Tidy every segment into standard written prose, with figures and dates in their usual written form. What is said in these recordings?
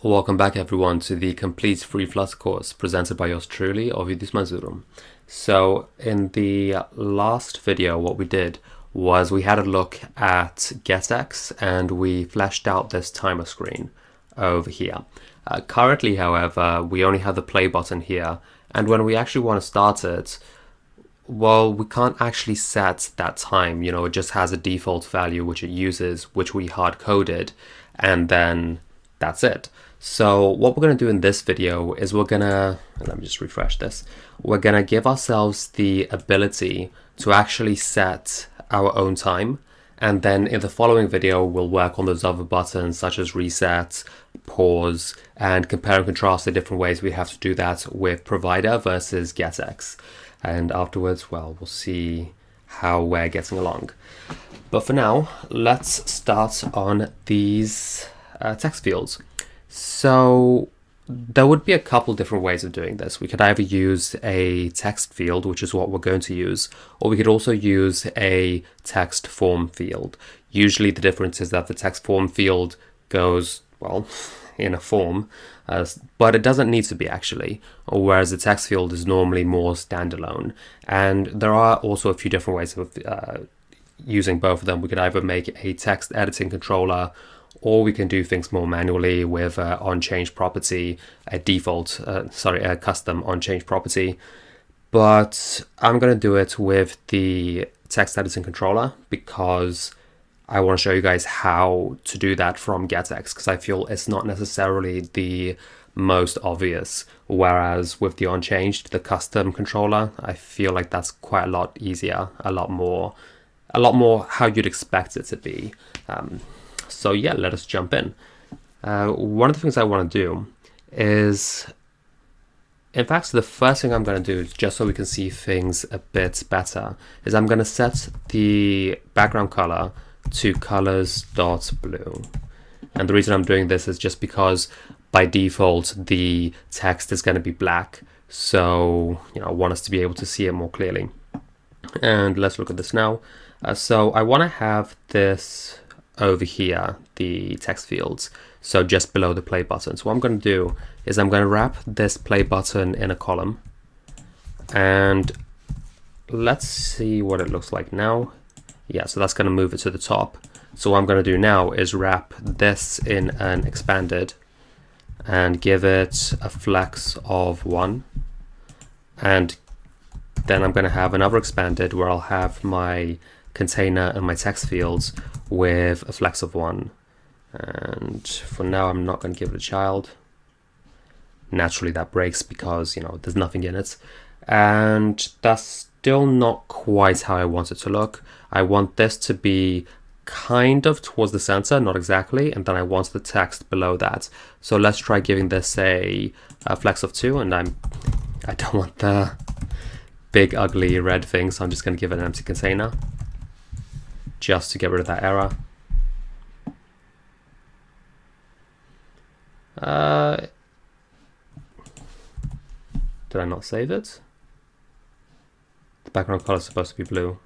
Welcome back everyone to the complete free Flutter course presented by yours truly, Ovidis Mazurum. So in the last video what we did was we had a look at getx and we fleshed out this timer screen over here. Currently however we only have the play button here, and when we actually want to start it, well, we can't actually set that time. It just has a default value which it uses, which we hard coded, and then that's it. So what we're going to do in this video is let me just refresh this. We're going to give ourselves the ability to actually set our own time. And then in the following video, we'll work on those other buttons such as reset, pause, and compare and contrast the different ways we have to do that with provider versus getx. And afterwards, well, we'll see how we're getting along. But for now, let's start on these text fields. So there would be a couple different ways of doing this. We could either use a text field, which is what we're going to use, or we could also use a text form field. Usually the difference is that the text form field goes, well, in a form, but it doesn't need to be actually, whereas the text field is normally more standalone. And there are also a few different ways of using both of them. We could either make a text editing controller, or we can do things more manually with onChange property, a custom onChange property. But I'm going to do it with the text editing controller because I want to show you guys how to do that from getx, because I feel it's not necessarily the most obvious. Whereas with the onChange, the custom controller, I feel like that's quite a lot easier, a lot more how you'd expect it to be. So yeah, let us jump in. One of the things I want to do is, in fact, the first thing I'm going to do, just so we can see things a bit better, is I'm going to set the background color to colors.blue. And the reason I'm doing this is just because by default the text is going to be black. So I want us to be able to see it more clearly. And let's look at this now. So I want to have this over here, the text fields, so just below the play button. So what I'm going to do is I'm going to wrap this play button in a column, and let's see what it looks like now. Yeah, so that's going to move it to the top. So what I'm going to do now is wrap this in an expanded and give it a flex of 1, and then I'm going to have another expanded where I'll have my container and my text fields with a flex of 1. And for now I'm not going to give it a child. Naturally that breaks because there's nothing in it, and that's still not quite how I want it to look. I want this to be kind of towards the center, not exactly, and then I want the text below that. So let's try giving this a flex of 2, and I don't want the big ugly red thing, so I'm just going to give it an empty container just to get rid of that error. Did I not save it? The background color is supposed to be blue.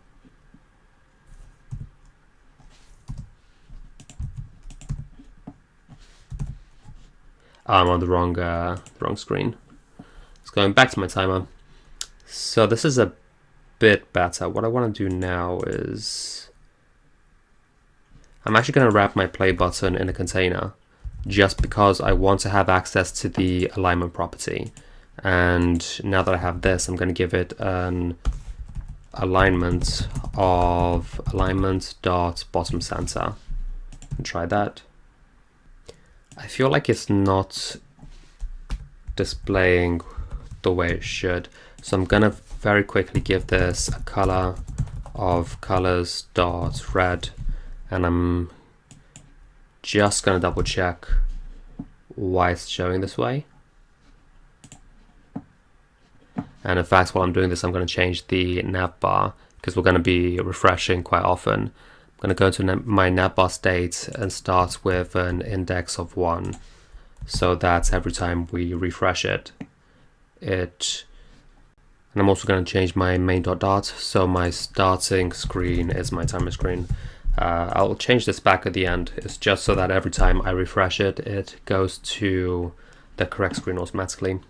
I'm on the wrong screen. It's going back to my timer. So this is a bit better. What I want to do now is I'm actually going to wrap my play button in a container just because I want to have access to the alignment property. And now that I have this, I'm going to give it an alignment of alignment.bottom center and try that. I feel like it's not displaying the way it should. So I'm going to very quickly give this a color of colors.red. And I'm just going to double check why it's showing this way. And in fact, while I'm doing this, I'm going to change the Nav Bar because we're going to be refreshing quite often. I'm going to go to my Nav Bar state and start with an index of 1, so that every time we refresh it, and I'm also going to change my main.dart, so my starting screen is my timer screen. I'll change this back at the end. It's just so that every time I refresh it, it goes to the correct screen automatically.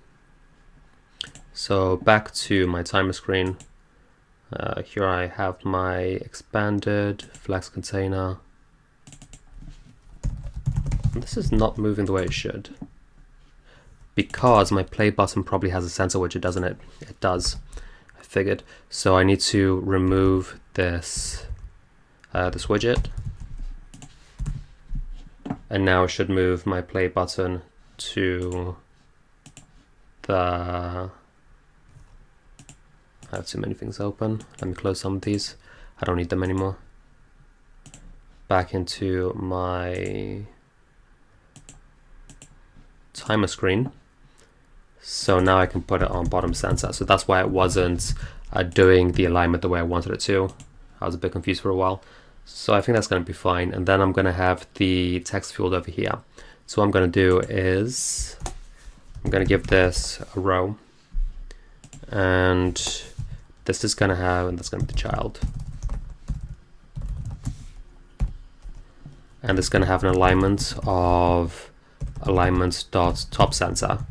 So back to my timer screen. Here I have my expanded flex container. This is not moving the way it should, because my play button probably has a sensor widget, doesn't it? It does, I figured. So I need to remove this this widget, and now I should move my play button to the... I have too many things open. Let me close some of these. I don't need them anymore. Back into my timer screen. So now I can put it on bottom center. So that's why it wasn't doing the alignment the way I wanted it to. I was a bit confused for a while. So I think that's going to be fine. And then I'm going to have the text field over here. So what I'm going to do is I'm going to give this a row. And this is going to have, and that's going to be the child. And it's going to have an alignment of alignment.topCenter.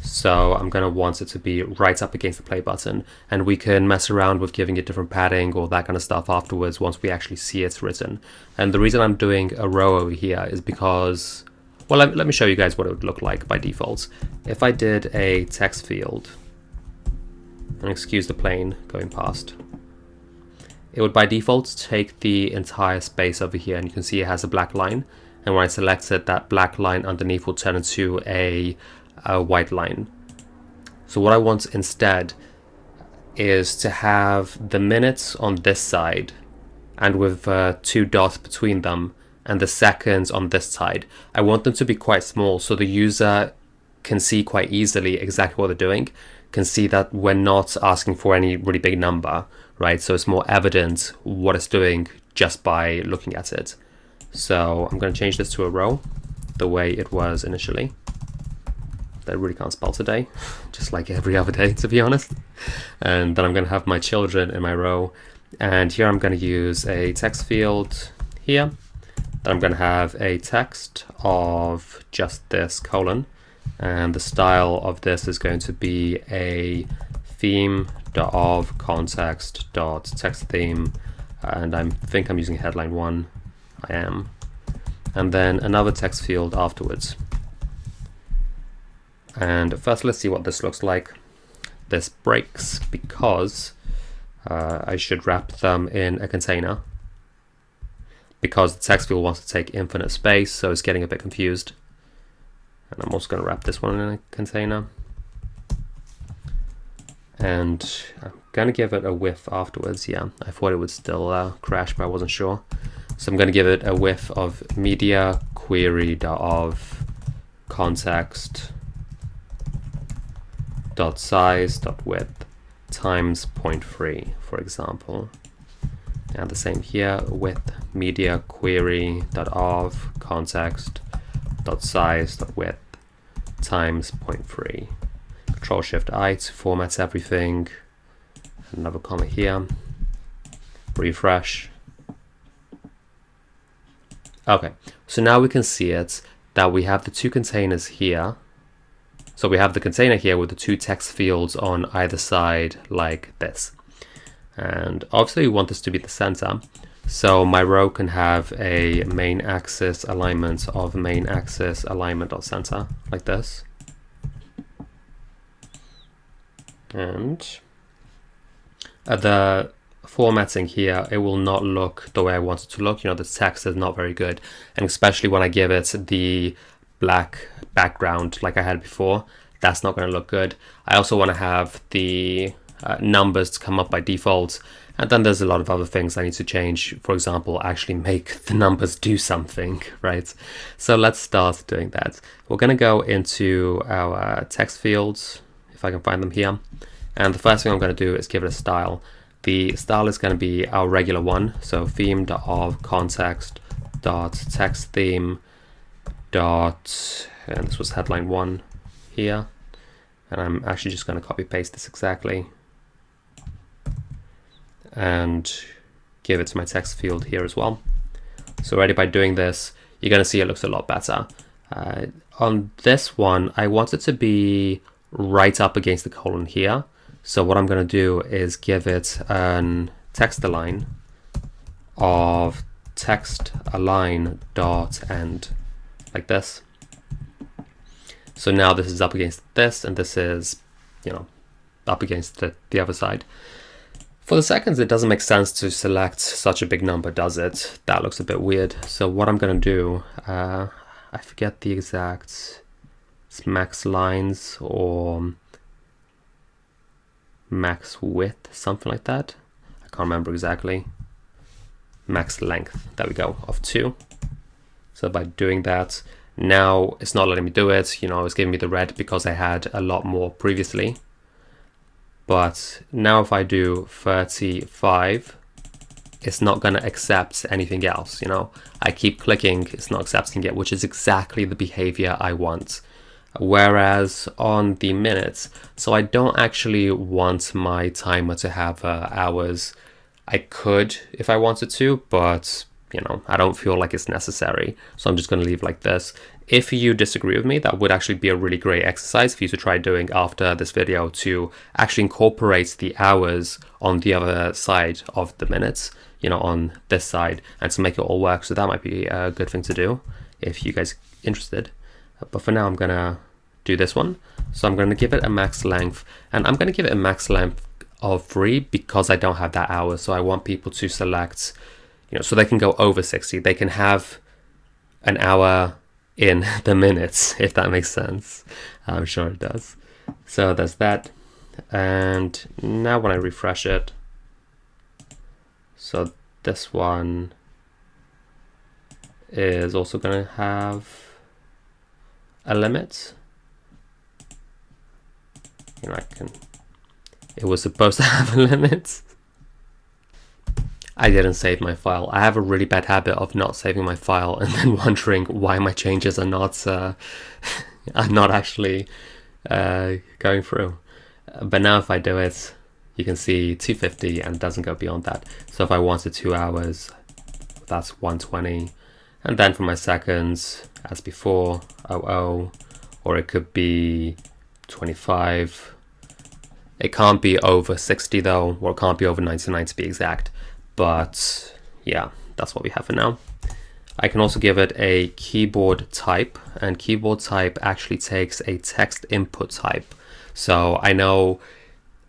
So I'm going to want it to be right up against the play button, and we can mess around with giving it different padding or that kind of stuff afterwards once we actually see it written. And the reason I'm doing a row over here is because, well, let me show you guys what it would look like by default. If I did a text field, and excuse the plane going past, it would by default take the entire space over here, and you can see it has a black line. And when I select it, that black line underneath will turn into a white line. So what I want instead is to have the minutes on this side, and with 2 dots between them, and the seconds on this side. I want them to be quite small so the user can see quite easily exactly what they're doing, can see that we're not asking for any really big number, right? So it's more evident what it's doing just by looking at it. So I'm going to change this to a row, the way it was initially. I really can't spell today, just like every other day, to be honest. And then I'm going to have my children in my row. And here I'm going to use a text field here. Then I'm going to have a text of just this colon. And the style of this is going to be a theme.of context.textTheme. And I think I'm using headline 1. I am. And then another text field afterwards. And first, let's see what this looks like. This breaks because I should wrap them in a container, because the text field wants to take infinite space, so it's getting a bit confused. And I'm also going to wrap this one in a container. And I'm going to give it a width afterwards. Yeah, I thought it would still crash, but I wasn't sure. So I'm going to give it a width of media query.of context .size.width times 0.3, for example. And the same here, width media query.of context .size.width times 0.3. Control-Shift-I to format everything. Another comma here. Refresh. Okay, so now we can see it, that we have the 2 containers here. So we have the container here with the 2 text fields on either side like this. And obviously we want this to be the center. So my row can have a main axis alignment of main axis alignment.center like this. And the formatting here, it will not look the way I want it to look. You know, the text is not very good. And especially when I give it the black background like I had before, that's not going to look good. I also want to have the numbers to come up by default, and then there's a lot of other things I need to change. For example, actually make the numbers do something, right? So let's start doing that. We're going to go into our text fields, if I can find them here, and the first thing I'm going to do is give it a style. The style is going to be our regular one, so theme.of context.textTheme and this was headline 1 here, and I'm actually just going to copy paste this exactly and give it to my text field here as well. So already by doing this, you're going to see it looks a lot better. On this one, I want it to be right up against the colon here. So what I'm going to do is give it an text align of text align dot end, like this. So now this is up against this, and this is, you know, up against the other side. For the seconds, it doesn't make sense to select such a big number, does it? That looks a bit weird. So what I'm going to do, I forget the exact, it's max lines or max width, something like that. I can't remember exactly. Max length, there we go, of 2. So by doing that, now it's not letting me do it. You know, it's giving me the red because I had a lot more previously. But now if I do 35, it's not going to accept anything else. You know, I keep clicking, it's not accepting it, which is exactly the behavior I want. Whereas on the minutes, so I don't actually want my timer to have hours. I could if I wanted to, but you know, I don't feel like it's necessary. So I'm just going to leave like this. If you disagree with me, that would actually be a really great exercise for you to try doing after this video, to actually incorporate the hours on the other side of the minutes, you know, on this side, and to make it all work. So that might be a good thing to do if you guys are interested. But for now, I'm going to do this one. So I'm going to give it a max length, and I'm going to give it a max length of 3 because I don't have that hour. So I want people to select, you know, so they can go over 60. They can have an hour in the minutes, if that makes sense. I'm sure it does. So there's that. And now when I refresh it, so this one is also going to have a limit. You know, it was supposed to have a limit. I didn't save my file. I have a really bad habit of not saving my file and then wondering why my changes are not actually going through. But now if I do it, you can see 250 and it doesn't go beyond that. So if I wanted 2 hours, that's 120. And then for my seconds, as before, 00, or it could be 25. It can't be over 60 though, or it can't be over 99 to be exact. But yeah, that's what we have for now. I can also give it a keyboard type, and keyboard type actually takes a text input type. So I know,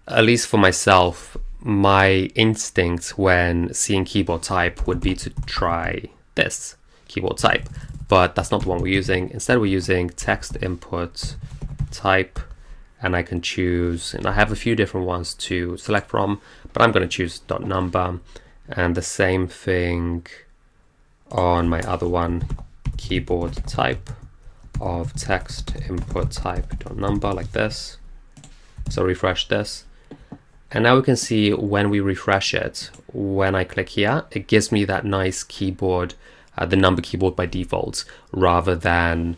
at least for myself, my instinct when seeing keyboard type would be to try this keyboard type, but that's not the one we're using. Instead, we're using text input type, and I can choose, and I have a few different ones to select from, but I'm going to choose .number. And the same thing on my other one, keyboard type of text input type .number, like this. So refresh this. And now we can see when we refresh it, when I click here, it gives me that nice keyboard, the number keyboard by default, rather than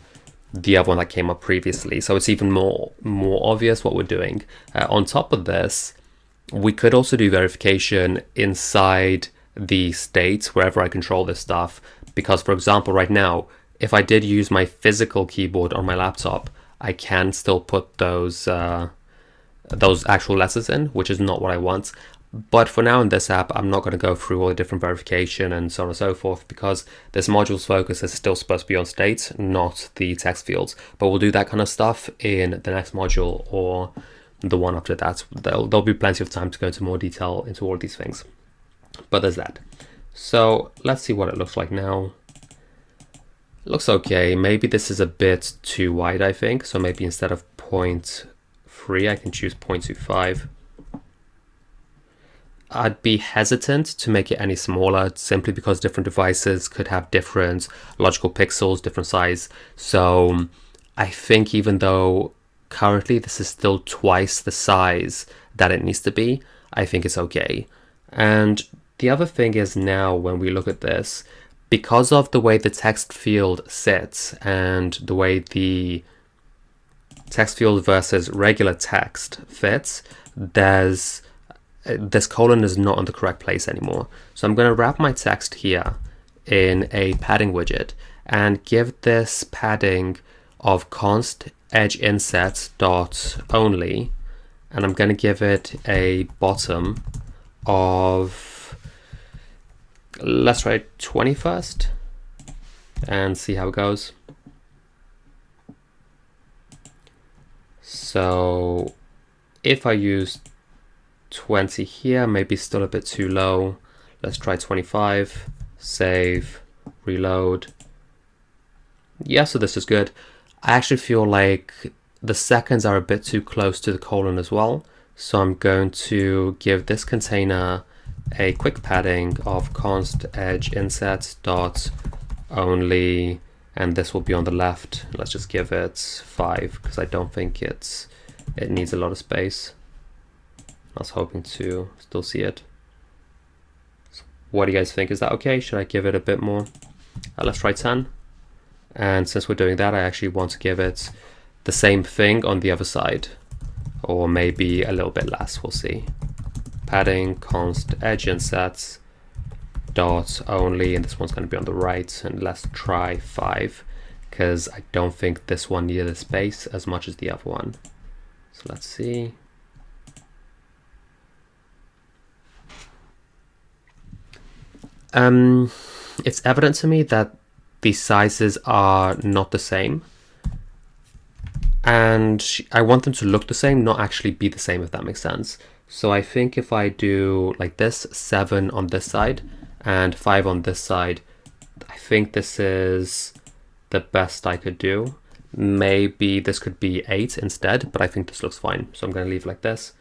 the other one that came up previously. So it's even more obvious what we're doing. On top of this, we could also do verification inside the state wherever I control this stuff. Because for example, right now, if I did use my physical keyboard on my laptop, I can still put those actual letters in, which is not what I want. But for now in this app, I'm not going to go through all the different verification and so on and so forth, because this module's focus is still supposed to be on state, not the text fields. But we'll do that kind of stuff in the next module or the one after that. There'll be plenty of time to go into more detail into all these things. But there's that. So let's see what it looks like now. It looks okay. Maybe this is a bit too wide, I think. So maybe instead of 0.3, I can choose 0.25. I'd be hesitant to make it any smaller, simply because different devices could have different logical pixels, different size. So I think even though currently this is still twice the size that it needs to be, I think it's okay. And the other thing is, now when we look at this, because of the way the text field sits and the way the text field versus regular text fits, this colon is not in the correct place anymore. So I'm going to wrap my text here in a padding widget and give this padding of const edge insets dot only, and I'm going to give it a bottom of, let's try 20 first and see how it goes. So if I use 20 here, maybe still a bit too low. Let's try 25, save, reload. Yeah, so this is good. I actually feel like the seconds are a bit too close to the colon as well. So I'm going to give this container a quick padding of const edge insets dot only, and this will be on the left. Let's just give it 5 because I don't think it needs a lot of space. I was hoping to still see it. What do you guys think? Is that okay? Should I give it a bit more? Let's try 10. And since we're doing that, I actually want to give it the same thing on the other side, or maybe a little bit less. We'll see. Padding const edge insets dot only, and this one's going to be on the right. And let's try 5 because I don't think this one needed the space as much as the other one. So let's see. It's evident to me that the sizes are not the same, and I want them to look the same, not actually be the same, if that makes sense. So I think if I do like this, 7 on this side and 5 on this side, I think this is the best I could do. Maybe this could be 8 instead, but I think this looks fine. So I'm going to leave it like this.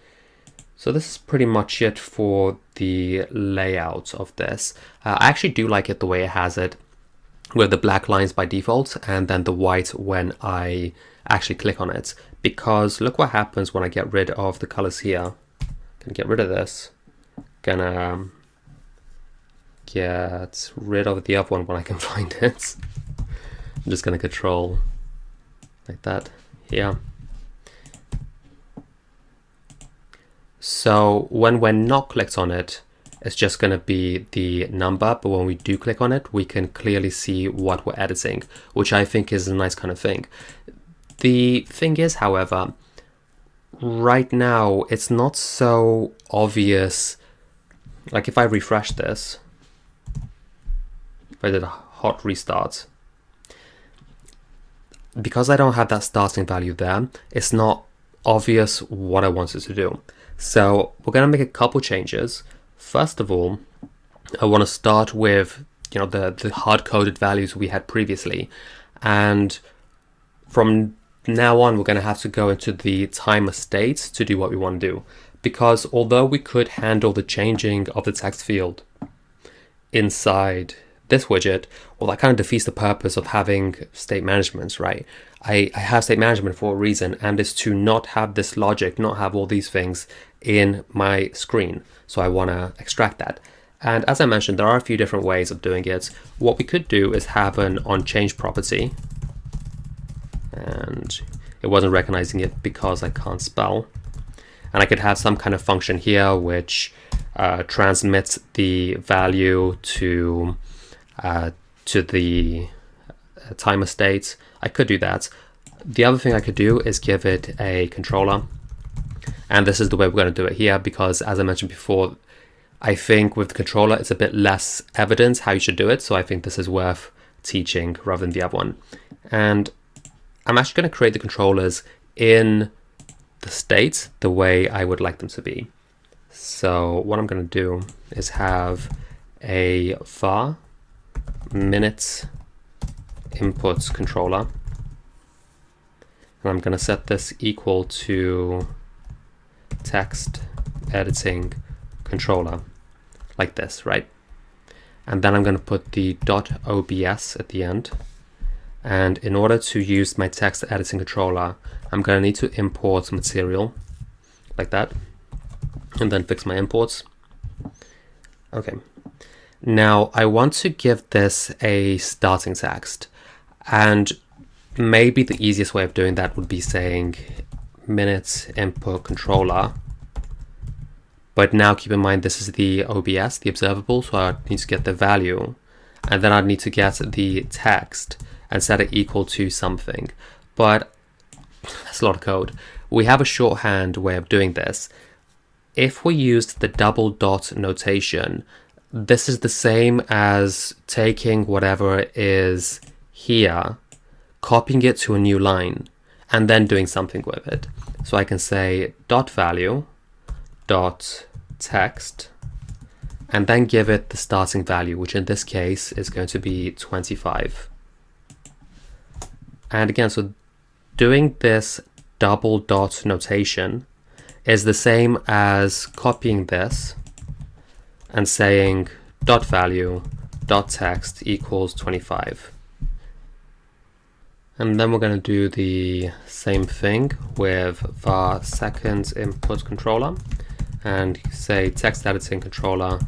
So this is pretty much it for the layout of this. I actually do like it the way it has it, with the black lines by default and then the white when I actually click on it. Because look what happens when I get rid of the colors here. Gonna get rid of this. Gonna get rid of the other one when I can find it. I'm just gonna control like that here. So when we're not clicked on it, it's just going to be the number, but when we do click on it, we can clearly see what we're editing, which I think is a nice kind of thing. The thing is, however, right now it's not so obvious. Like if I refresh this, if I did a hot restart, because I don't have that starting value there, it's not obvious what I wanted to do. So we're going to make a couple changes. First of all, I want to start with the hard-coded values we had previously, and from now on we're going to have to go into the timer state to do what we want to do. Because although we could handle the changing of the text field inside this widget, well, that kind of defeats the purpose of having state management, right? I have state management for a reason, and it's to not have this logic, not have all these things in my screen. So I want to extract that. And as I mentioned, there are a few different ways of doing it. What we could do is have an onChange property, and it wasn't recognizing it because I can't spell. And I could have some kind of function here which transmits the value to the timer state. I could do that. The other thing I could do is give it a controller. And this is the way we're going to do it here, because as I mentioned before, I think with the controller it's a bit less evident how you should do it. So I think this is worth teaching rather than the other one. And I'm actually going to create the controllers in the state the way I would like them to be. So what I'm going to do is have a var minute input controller, and I'm going to set this equal to text editing controller like this, right? And then I'm going to put the .obs at the end. And in order to use my text editing controller, I'm going to need to import material like that, and then fix my imports. Okay. Now I want to give this a starting text, and maybe the easiest way of doing that would be saying minute input controller. But now keep in mind this is the OBS, the observable, so I need to get the value. and then I'd need to get the text and set it equal to something. But that's a lot of code. We have a shorthand way of doing this. If we used the double dot notation, this is the same as taking whatever is here, copying it to a new line, and then doing something with it. So I can say dot value dot text, and then give it the starting value, which in this case is going to be 25. And again, so doing this double dot notation is the same as copying this and saying dot value dot text equals 25. And then we're going to do the same thing with var second input controller and say TextEditingController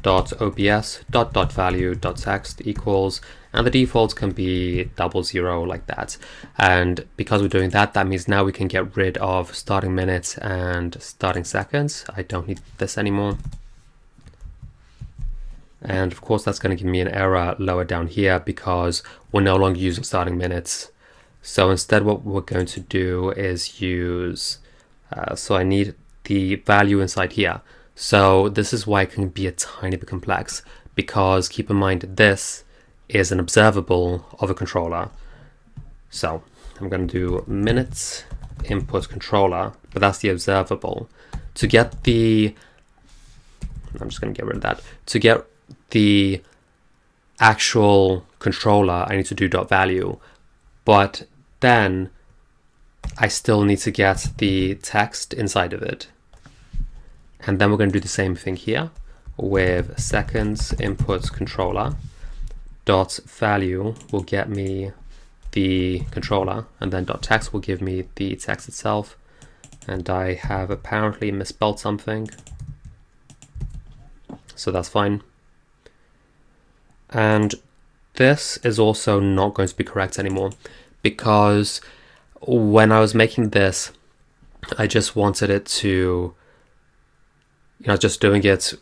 .obs dot value dot text equals, and the default can be 00 like that. And because we're doing that, that means now we can get rid of starting minutes and starting seconds. I don't need this anymore. And of course that's going to give me an error lower down here because we're no longer using starting minutes. So instead what we're going to do is use, so I need the value inside here. So this is why it can be a tiny bit complex, because keep in mind this is an observable of a controller. So I'm going to do minutes input controller, but that's the observable. To get the, I'm just going to get rid of that. To get the actual controller, I need to do dot value, but then I still need to get the text inside of it. And then we're going to do the same thing here with seconds input controller dot value will get me the controller, and then dot text will give me the text itself. And I have apparently misspelled something, so that's fine. And this is also not going to be correct anymore, because when I was making this, I just wanted it to, just doing it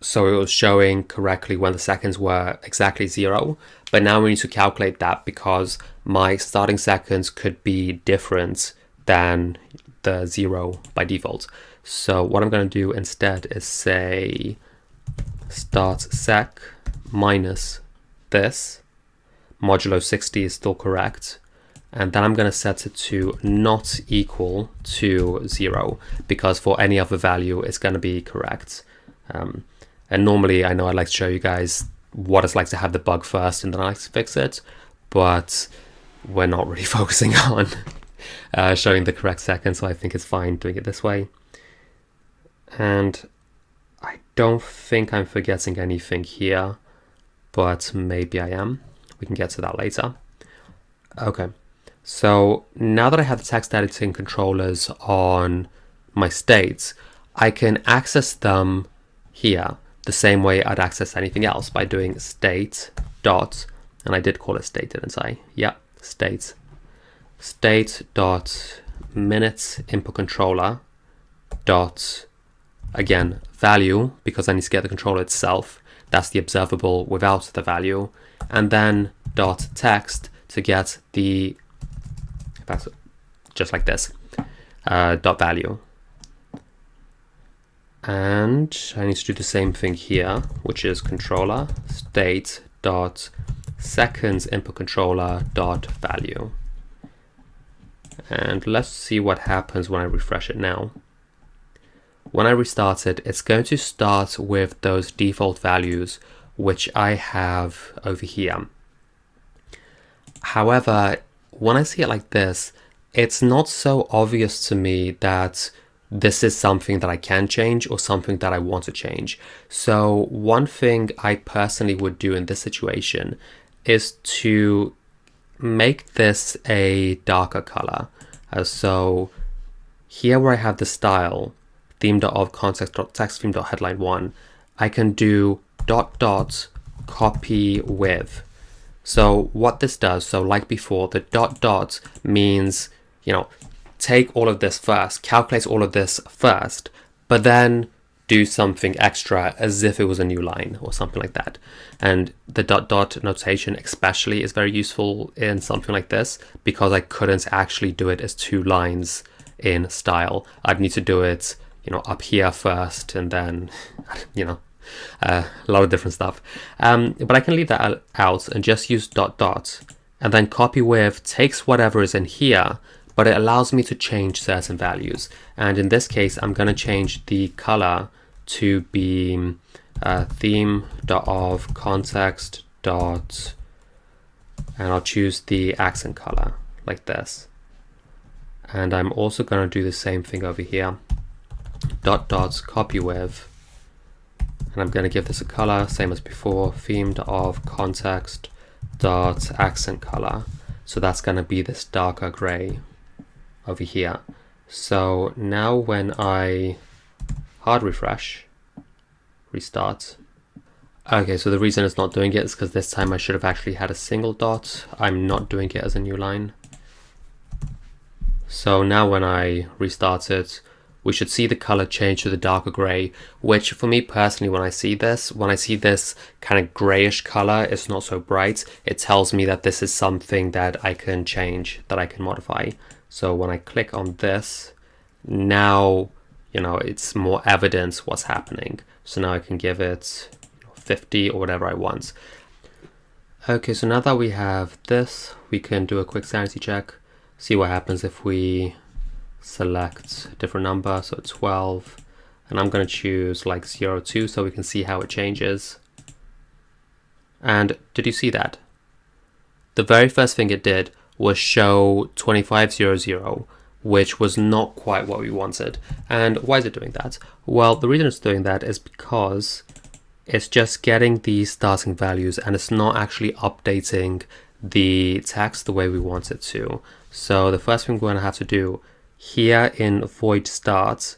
so it was showing correctly when the seconds were exactly 0. But now we need to calculate that because my starting seconds could be different than the 0 by default. So what I'm going to do instead is say start sec minus this, modulo 60 is still correct, and then I'm going to set it to not equal to 0, because for any other value it's going to be correct. And normally I know I like to show you guys what it's like to have the bug first and then I like to fix it, but we're not really focusing on showing the correct second, so I think it's fine doing it this way. And I don't think I'm forgetting anything here, but maybe I am. We can get to that later. Okay, so now that I have the text editing controllers on my states, I can access them here the same way I'd access anything else, by doing state dot, and I did call it state, didn't I? Yeah, state dot minutes input controller dot, again, value, because I need to get the controller itself. That's the observable without the value. And then dot text to get the, that's just like this, dot value. And I need to do the same thing here, which is controller state dot seconds input controller dot value. And let's see what happens when I refresh it now. When I restart it, it's going to start with those default values, which I have over here. However, when I see it like this, it's not so obvious to me that this is something that I can change or something that I want to change. So one thing I personally would do in this situation is to make this a darker color. So here where I have the style, theme.of_context.texttheme.headline1, I can do dot dot copy with. So what this does, so like before, the dot dot means, take all of this first, calculate all of this first, but then do something extra as if it was a new line or something like that. And the dot dot notation especially is very useful in something like this, because I couldn't actually do it as 2 lines in style. I'd need to do it, up here first, and then, a lot of different stuff. But I can leave that out and just use dot dot, and then copy with takes whatever is in here, but it allows me to change certain values. And in this case, I'm going to change the color to be theme.of context dot, and I'll choose the accent color like this. And I'm also going to do the same thing over here. Dot dot copy with, and I'm going to give this a color, same as before, theme.of context dot accent color. So that's going to be this darker gray over here. So now when I hard refresh, restart. Okay, so the reason it's not doing it is because this time I should have actually had a single dot. I'm not doing it as a new line. So now when I restart it, we should see the color change to the darker gray, which for me personally, when I see this kind of grayish color, it's not so bright. It tells me that this is something that I can change, that I can modify. So when I click on this, now, it's more evident what's happening. So now I can give it 50 or whatever I want. Okay, so now that we have this, we can do a quick sanity check, see what happens if we select a different number, so 12, and I'm going to choose like 02 so we can see how it changes. And did you see that? The very first thing it did was show 2500, which was not quite what we wanted. And why is it doing that? Well, the reason it's doing that is because it's just getting these starting values and it's not actually updating the text the way we want it to. So the first thing we're going to have to do here in void start,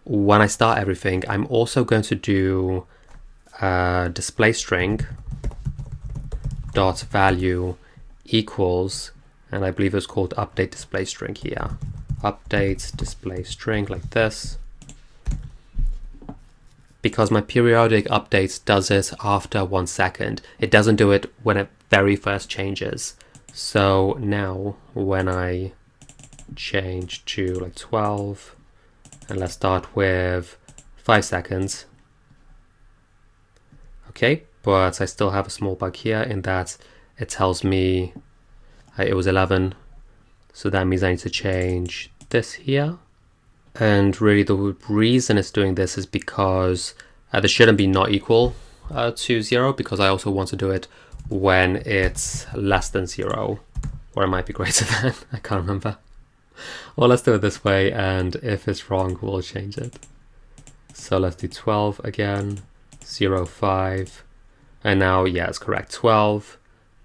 when I start everything, I'm also going to do display string dot value equals, and I believe it's called update display string here. Update display string like this, because my periodic update does it after 1 second. It doesn't do it when it very first changes. So now when I change to like 12, and let's start with 5 seconds. Okay, but I still have a small bug here in that it tells me it was 11. So that means I need to change this here. And really the reason it's doing this is because this shouldn't be not equal to 0, because I also want to do it when it's less than 0, or it might be greater than, I can't remember. Well, let's do it this way, and if it's wrong, we'll change it. So let's do 12 again, 05, and now, yeah, it's correct, 12,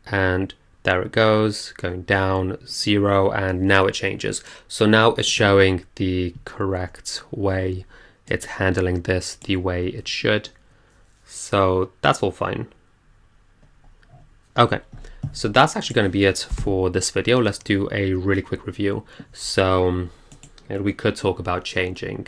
and there it goes, going down, 0, and now it changes. So now it's showing the correct way. It's handling this the way it should. So that's all fine. Okay, so that's actually going to be it for this video. Let's do a really quick review. So we could talk about changing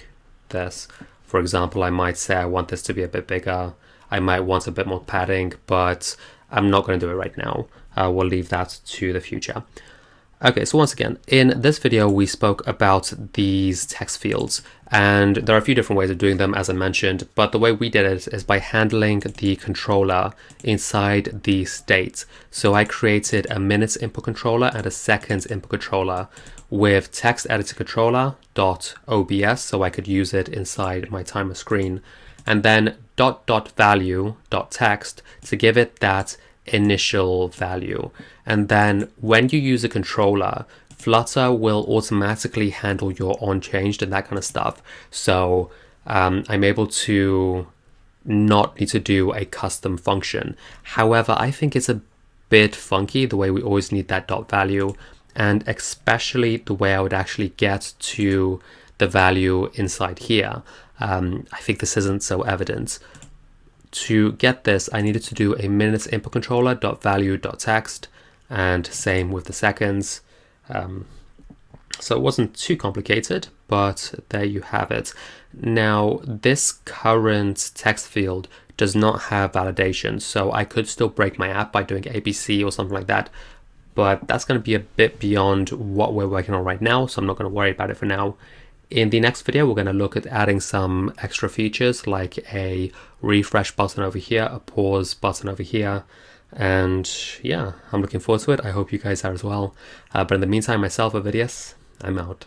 this. For example, I might say I want this to be a bit bigger. I might want a bit more padding, but I'm not going to do it right now. We'll leave that to the future. Okay, so once again, in this video, we spoke about these text fields, and there are a few different ways of doing them, as I mentioned, but the way we did it is by handling the controller inside the state. So I created a minutes input controller and a seconds input controller with TextEditingController.obs, so I could use it inside my timer screen, and then .value.text to give it that initial value. And then when you use a controller, Flutter will automatically handle your onChanged and that kind of stuff. So I'm able to not need to do a custom function. However, I think it's a bit funky the way we always need that .value, and especially the way I would actually get to the value inside here. I think this isn't so evident. To get this, I needed to do a minutes input controller .value.text, and same with the seconds. So it wasn't too complicated, but there you have it. Now, this current text field does not have validation, so I could still break my app by doing ABC or something like that, but that's going to be a bit beyond what we're working on right now, so I'm not going to worry about it for now. In the next video, we're going to look at adding some extra features like a refresh button over here, a pause button over here, and yeah, I'm looking forward to it. I hope you guys are as well. But in the meantime, myself, Ovidius, I'm out.